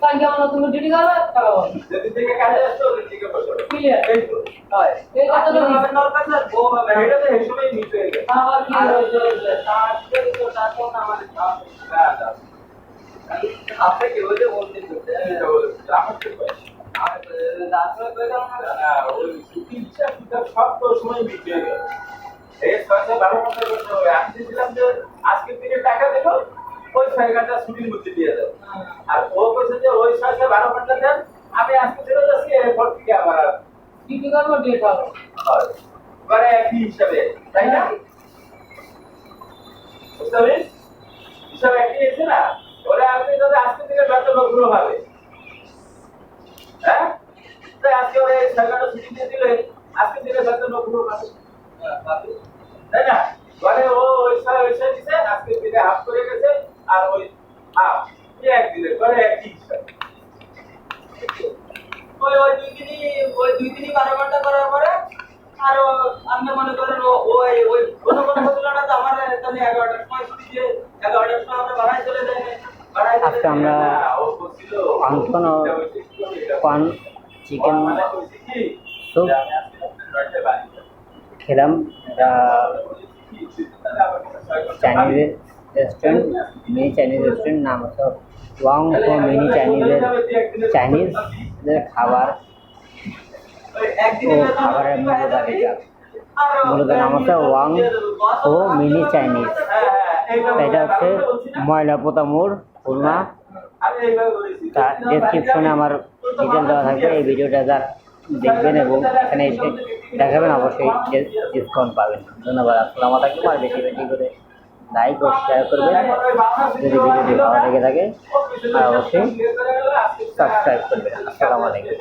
কালকে আমরা তুমি ডিউটি করবে টাকা পাবো যদি থেকে কাজে আসছো ওদের থেকে বসো ক্লিয়ার এই তো হয় এই কথা তো হবে নরকাল স্যার ও হবে এটা তো এই সময় মিট হয়ে গেছে আবার কি হয়েছে তারপরে তো টাকা না আমাদের হ্যাঁ আপনি কি বলে বলতে করতে আমার তো আর রাতে কইলাম না ওই ছুটি হিসাব কিতাব সব তো সময় মিট হয়ে গেছে এই 6-12 ঘন্টা করতে হবে আমি দিলাম যে আজকে দিনে টাকা দেবো ওই 6 ঘন্টা ছুটির মধ্যে দিয়ে দাও আর ও কইছে যে ওই 6-12 ঘন্টা দেন আমি আজকে চলে যাচ্ছি এরপর থেকে আবার ডিউটি করবো ডেট হবে হয় মানে একই হিসাবে তাই না বুঝতে পারিস হিসাব একই আছে না ওরা আপনি যদি আজকে থেকে বেতন গ্রহ হবে হ্যাঁ তাই আজকে ওরা 6 ঘন্টা ছুটি দিয়ে দিলে আজকে থেকে বেতন গ্রহ হবে তাই না মানে ও ওই ছয় দিছে আজকে দিনে হাফ করে গেছে আর ওই হাফ এক দিলে করে একই হিসাব ওই দুই দিনই 12 ঘন্টা করার পরে আর আপনি মনে করেন ওই কোনো হলো না তো আমার তাহলে 11টার সময় ছুটি দিয়ে 11টার সময় আমরা বাড়াই চলে যাই আজকে আমরা ফাংশন পান চিকেন স্যুপ খেলাম Chinese restaurant mini Chinese restaurant নাম হচ্ছে ওয়াং ফো মিনি চাইনিজের খাবার ও খাবারের মূল্য তালিকা মূলত নাম হচ্ছে ওয়াং ফো মিনি চাইনিজ। এটা হচ্ছে ময়লাপোতা মোড় খুলনা। তার ডেসক্রিপশনে আমার ডিটেল দেওয়া থাকবে। এই ভিডিওটা যারা দেখবেন এবং এখানে এসে দেখাবেন অবশ্যই ডিসকাউন্ট পাবেন। ধন্যবাদ। আসসালামু আলাইকুম। আর বেশি বেশি করে লাইক ও শেয়ার করবেন যদি ভিডিওটি ভালো লেগে থাকে, আর অবশ্যই সাবস্ক্রাইব করবেন। আসসালামু আলাইকুম।